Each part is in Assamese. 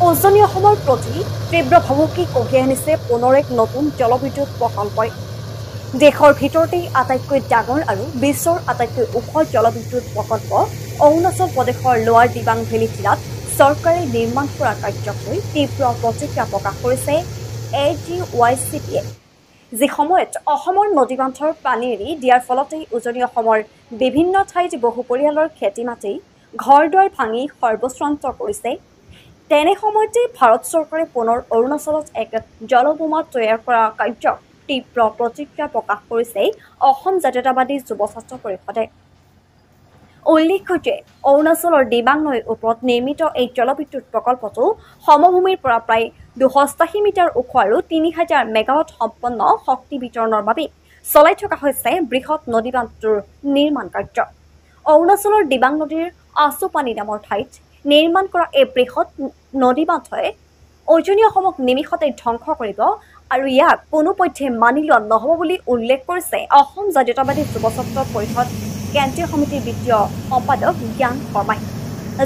উজনি অসমৰ প্ৰতি তীব্ৰ ভাবুকি কঢ়িয়াই আনিছে পুনৰ এক নতুন জলবিদ্যুৎ প্ৰকল্পই। দেশৰ ভিতৰতেই আটাইতকৈ ডাঙৰ আৰু বিশ্বৰ আটাইতকৈ ওখ জলবিদ্যুৎ প্ৰকল্প অৰুণাচল প্ৰদেশৰ লোৱাৰ দিবাং ভেলী জিলাত চৰকাৰে নিৰ্মাণ কৰা কাৰ্যক লৈ তীব্ৰ প্ৰতিক্ৰিয়া প্ৰকাশ কৰিছে AGYCPয়ে। যি সময়ত অসমৰ নদীবান্ধৰ পানী এৰি দিয়াৰ ফলতেই উজনি অসমৰ বিভিন্ন ঠাইত বহু পৰিয়ালৰ খেতি মাটি ঘৰ দুৱাৰ ভাঙি সৰ্বস্বান্ত কৰিছে। তেনে সময়তে ভাৰত চৰকাৰে পুনৰ অৰুণাচলত এক জলবোমা তৈয়াৰ কৰা কাৰ্যক তীব্ৰ প্ৰতিক্ৰিয়া প্ৰকাশ কৰিছে অসম জাতীয়তাবাদী যুৱ ছাত্ৰ পৰিষদে। উল্লেখ্য যে অৰুণাচলৰ দিবাং নৈৰ ওপৰত নিৰ্মিত এই জলবিদ্যুৎ প্ৰকল্পটো সমভূমিৰ পৰা প্ৰায় 280 মিটাৰ ওখ আৰু 3000 মেগাৱাট সম্পন্ন শক্তি বিতৰণৰ বাবে চলাই থকা হৈছে বৃহৎ নদীবান্ধটোৰ নিৰ্মাণ কাৰ্য। অৰুণাচলৰ দিবাং নদীৰ আচুপানী নামৰ ঠাইত নিৰ্মাণ কৰা এই বৃহৎ নদীবান্ধই উজনি অসমক নিমিষতে ধ্বংস কৰিব আৰু ইয়াক কোনোপধ্যে মানি লোৱা নহ'ব বুলি উল্লেখ কৰিছে অসম জাতীয়তাবাদী যুৱ ছাত্ৰ পৰিষদ কেন্দ্ৰীয় সমিতিৰ বিত্তীয় সম্পাদক জ্ঞান শৰ্মাই।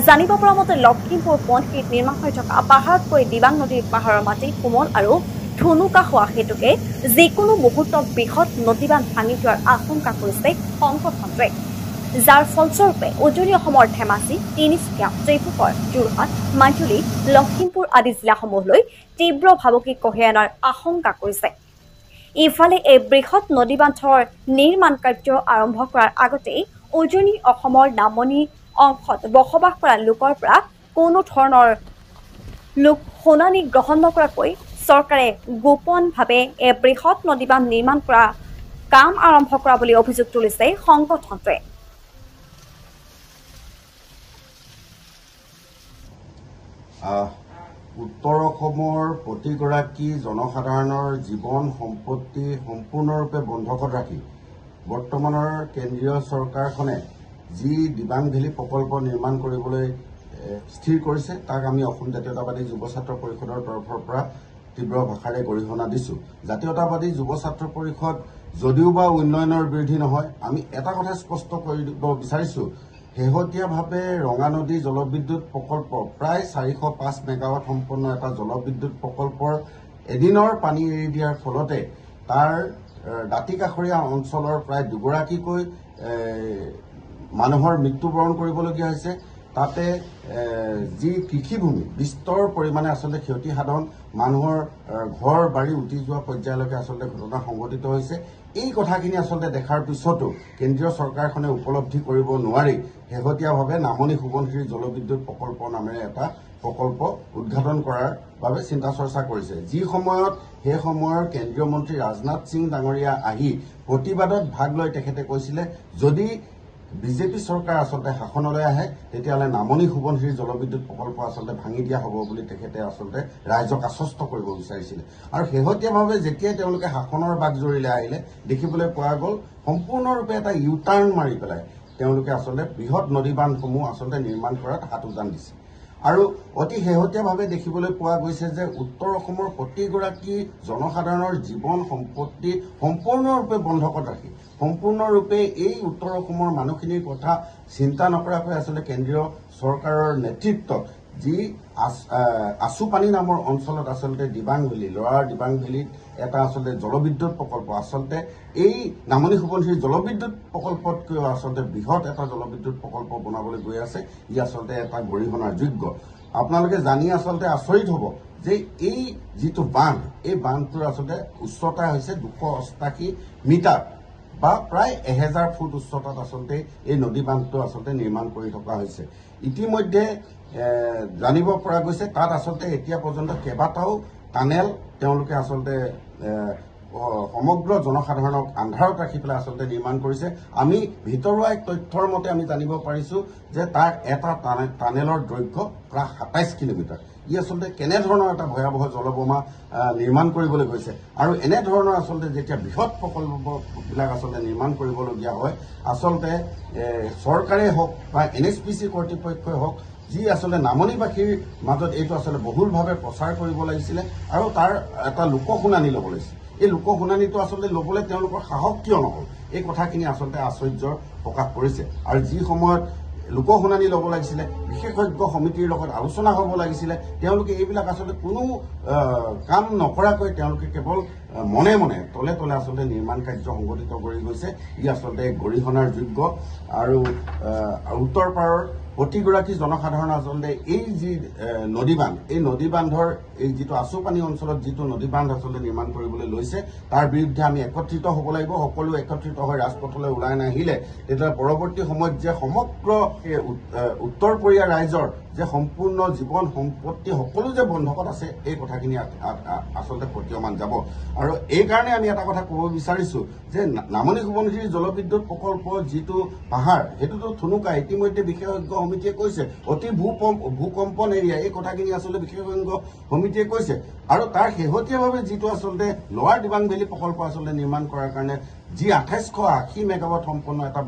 জানিব পৰা মতে লখিমপুৰ পঞ্চীত নিৰ্মাণ হৈ থকা পাহাৰতকৈ দিবাং নদীৰ পাহাৰৰ মাটি কোমল আৰু ঠুনুকা হোৱা হেতুকে যিকোনো মুহূৰ্তত বৃহৎ নদীবান্ধ ভাঙি যোৱাৰ আশংকা কৰিছে সংগঠনটোৱে, যাৰ ফলস্বৰূপে উজনি অসমৰ ধেমাজি, তিনিচুকীয়া, ডিব্ৰুগড়, যোৰহাট, মাজুলী, লখিমপুৰ আদি জিলাসমূহলৈ তীব্ৰ ভাবুকি কঢ়িয়াই অনাৰ আশংকা কৰিছে। ইফালে এই বৃহৎ নদীবান্ধৰ নিৰ্মাণ কাৰ্য আৰম্ভ কৰাৰ আগতেই উজনি অসমৰ নামনি অংশত বসবাস কৰা লোকৰ পৰা কোনো ধৰণৰ লোক শুনানি গ্ৰহণ নকৰাকৈ চৰকাৰে গোপনভাৱে এই বৃহৎ নদীবান্ধ নিৰ্মাণ কৰা কাম আৰম্ভ কৰা বুলি অভিযোগ তুলিছে সংগঠনটোৱে। উত্তৰ অসমৰ প্ৰতিগৰাকী জনসাধাৰণৰ জীৱন সম্পত্তি সম্পূৰ্ণৰূপে বন্ধকত ৰাখি বৰ্তমানৰ কেন্দ্ৰীয় চৰকাৰখনে যি দিবাং ভেলী প্ৰকল্প নিৰ্মাণ কৰিবলৈ স্থিৰ কৰিছে তাক আমি অসম জাতীয়তাবাদী যুৱ ছাত্ৰ পৰিষদৰ তৰফৰ পৰা তীব্ৰ ভাষাৰে গৰিহণা দিছোঁ। জাতীয়তাবাদী যুৱ ছাত্ৰ পৰিষদ যদিও বা উন্নয়নৰ বিৰোধী নহয়, আমি এটা কথা স্পষ্ট কৰিব বিচাৰিছোঁ, শেহতীয়াভাৱে ৰঙা নদী জলবিদ্যুৎ প্ৰকল্প প্ৰায় 405 মেগাৱাট সম্পন্ন এটা জলবিদ্যুৎ প্ৰকল্পৰ এদিনৰ পানী এৰি দিয়াৰ ফলতে তাৰ দাঁতিকাষৰীয়া অঞ্চলৰ প্ৰায় দুগৰাকীকৈ মানুহৰ মৃত্যুবৰণ কৰিবলগীয়া হৈছে। তাতে যি কৃষিভূমি বিস্তৰ পৰিমাণে আচলতে ক্ষতিসাধন, মানুহৰ ঘৰ বাৰী উটি যোৱা পৰ্যায়লৈকে আচলতে ঘটনা সংঘটিত হৈছে। এই কথাখিনি আচলতে দেখাৰ পিছতো কেন্দ্ৰীয় চৰকাৰখনে উপলব্ধি কৰিব নোৱাৰি শেহতীয়াভাৱে নামনি সোৱণশিৰি জলবিদ্যুৎ প্ৰকল্প নামেৰে এটা প্ৰকল্প উদ্ঘাটন কৰাৰ বাবে চিন্তা চৰ্চা কৰিছে। যি সময়ত সেই সময়ৰ কেন্দ্ৰীয় মন্ত্ৰী ৰাজনাথ সিং ডাঙৰীয়া আহি প্ৰতিবাদত ভাগ লৈ তেখেতে কৈছিলে যদি বিজেপি চৰকাৰ আচলতে শাসনলৈ আহে তেতিয়াহ'লে নামনি সোৱণশিৰি জলবিদ্যুৎ প্ৰকল্প আচলতে ভাঙি দিয়া হ'ব বুলি তেখেতে আচলতে ৰাইজক আশ্বস্ত কৰিব বিচাৰিছিলে। আৰু শেহতীয়াভাৱে যেতিয়াই তেওঁলোকে শাসনৰ বাগজৰিলৈ আহিলে দেখিবলৈ পোৱা গ'ল সম্পূৰ্ণৰূপে এটা ইউটাৰ্ণ মাৰি পেলাই তেওঁলোকে আচলতে বৃহৎ নদীবান্ধসমূহ আচলতে নিৰ্মাণ কৰাত হাত উজান দিছে। আৰু অতি শেহতীয়াভাৱে দেখিবলৈ পোৱা গৈছে যে উত্তৰ অসমৰ প্ৰতিগৰাকী জনসাধাৰণৰ জীৱন সম্পত্তি সম্পূৰ্ণৰূপে বন্ধকত ৰাখি সম্পূৰ্ণৰূপে এই উত্তৰ অসমৰ মানুহখিনিৰ কথা চিন্তা নকৰাকৈ আচলতে কেন্দ্ৰীয় চৰকাৰৰ নেতৃত্বত যি আচুপানী নামৰ অঞ্চলত আচলতে দিবাং ভেলী লোৱাৰ দিবাং ভেলীত এটা আচলতে জলবিদ্যুৎ প্ৰকল্প আচলতে এই নামনি সোৱণশিৰি জলবিদ্যুৎ প্ৰকল্পতকৈও আচলতে বৃহৎ এটা জলবিদ্যুৎ প্ৰকল্প বনাবলৈ গৈ আছে। ই আচলতে এটা গৰিহণাৰ যোগ্য। আপোনালোকে জানি আচলতে আচৰিত হ'ব যে এই যিটো বান্ধ এই বান্ধটোৰ আচলতে উচ্চতা হৈছে 288 মিটাৰ বা প্ৰায় 1000 ফুট উচ্চতাত আচলতে এই নদী বান্ধটো আচলতে নিৰ্মাণ কৰি থকা হৈছে। ইতিমধ্যে জানিব পৰা গৈছে তাত আচলতে এতিয়া পৰ্যন্ত কেইবাটাও টানেল তেওঁলোকে আচলতে সমগ্ৰ জনসাধাৰণক আন্ধাৰত ৰাখি পেলাই আচলতে নিৰ্মাণ কৰিছে। আমি ভিতৰুৱা এক তথ্যৰ মতে আমি জানিব পাৰিছোঁ যে তাৰ এটা টানেলৰ দৈৰ্ঘ্য প্ৰায় 27 কিলোমিটাৰ। ই আচলতে কেনেধৰণৰ এটা ভয়াৱহ জলবোমা নিৰ্মাণ কৰিবলৈ গৈছে। আৰু এনেধৰণৰ আচলতে যেতিয়া বৃহৎ প্ৰকল্পবিলাক আচলতে নিৰ্মাণ কৰিবলগীয়া হয় আচলতে চৰকাৰেই হওক বা NHPC কৰ্তৃপক্ষই হওক যি আচলতে নামনিবাসীৰ মাজত এইটো আচলতে বহুলভাৱে প্ৰচাৰ কৰিব লাগিছিলে আৰু তাৰ এটা লোকশুনানি ল'ব লাগিছিল। এই লোকশুনানিটো আচলতে ল'বলৈ তেওঁলোকৰ সাহস কিয় নহ'ল এই কথাখিনি আচলতে আশ্চৰ্যৰ প্ৰকাশ কৰিছে। আৰু যি সময়ত লোকশুনানি ল'ব লাগিছিলে, বিশেষজ্ঞ সমিতিৰ লগত আলোচনা হ'ব লাগিছিলে। তেওঁলোকে এইবিলাক আচলতে কোনো কাম নকৰাকৈ তেওঁলোকে কেৱল মনে মনে তলে তলে আচলতে নিৰ্মাণ কাৰ্য সংগঠিত কৰি গৈছে। ই আচলতে গৰিহণাৰ যোগ্য। আৰু উত্তৰ পাৰৰ প্ৰতিগৰাকী জনসাধাৰণ আচলতে এই যি নদী বান্ধ, এই নদী বান্ধৰ এই যিটো আচুপানী অঞ্চলত যিটো নদী বান্ধ আচলতে নিৰ্মাণ কৰিবলৈ লৈছে, তাৰ বিৰুদ্ধে আমি একত্ৰিত হ'ব লাগিব। সকলো একত্ৰিত হৈ ৰাজপথলৈ ওলাই নাহিলে তেতিয়া পৰৱৰ্তী সময়ত যে সমগ্ৰ উত্তৰপৰীয়া ৰাইজৰ যে সম্পূৰ্ণ জীৱন সম্পত্তি সকলো যে বন্ধকত আছে, এই কথাখিনি আচলতে প্ৰতীয়মান যাব। আৰু এইকাৰণে আমি এটা কথা ক'ব বিচাৰিছো যে নামনি সোৱণশিৰি জলবিদ্যুৎ প্ৰকল্প যিটো পাহাৰ, সেইটোতো থুনুকা। ইতিমধ্যে বিশেষজ্ঞ সমিতিয়ে কৈছে অতি ভূকম্পন এৰিয়া, এই কথাখিনি আচলতে বিশেষজ্ঞ সমিতিয়ে কৈছে। আৰু তাৰ শেহতীয়াভাৱে যিটো আচলতে লোৱাৰ দিবাং ভেলী প্ৰকল্প আচলতে নিৰ্মাণ কৰাৰ কাৰণে যি 2880 মেগাৱাট সম্পন্ন এটা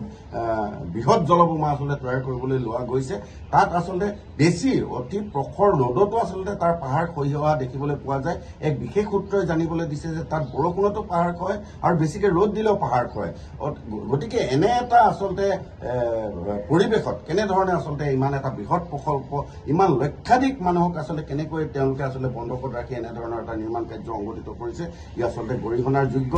বৃহৎ জলবোমা আচলতে তৈয়াৰ কৰিবলৈ লোৱা গৈছে, তাত আচলতে বেছি অতি প্ৰখৰ ৰ'দতো আচলতে তাৰ পাহাৰ খহি অহা দেখিবলৈ পোৱা যায়। এক বিশেষ সূত্ৰই জানিবলৈ দিছে যে তাত বৰষুণতো পাহাৰ খহে আৰু বেছিকে ৰ'দ দিলেও পাহাৰ খহে। গতিকে এনে এটা আচলতে পৰিৱেশত কেনেধৰণে আচলতে ইমান এটা বৃহৎ প্ৰকল্প, ইমান লক্ষাধিক মানুহক আচলতে কেনেকৈ তেওঁলোকে আচলতে বন্ধকত ৰাখি এনেধৰণৰ এটা নিৰ্মাণ কাৰ্য সংগঠিত কৰিছে, ই আচলতে গৰিহণাৰ যোগ্য।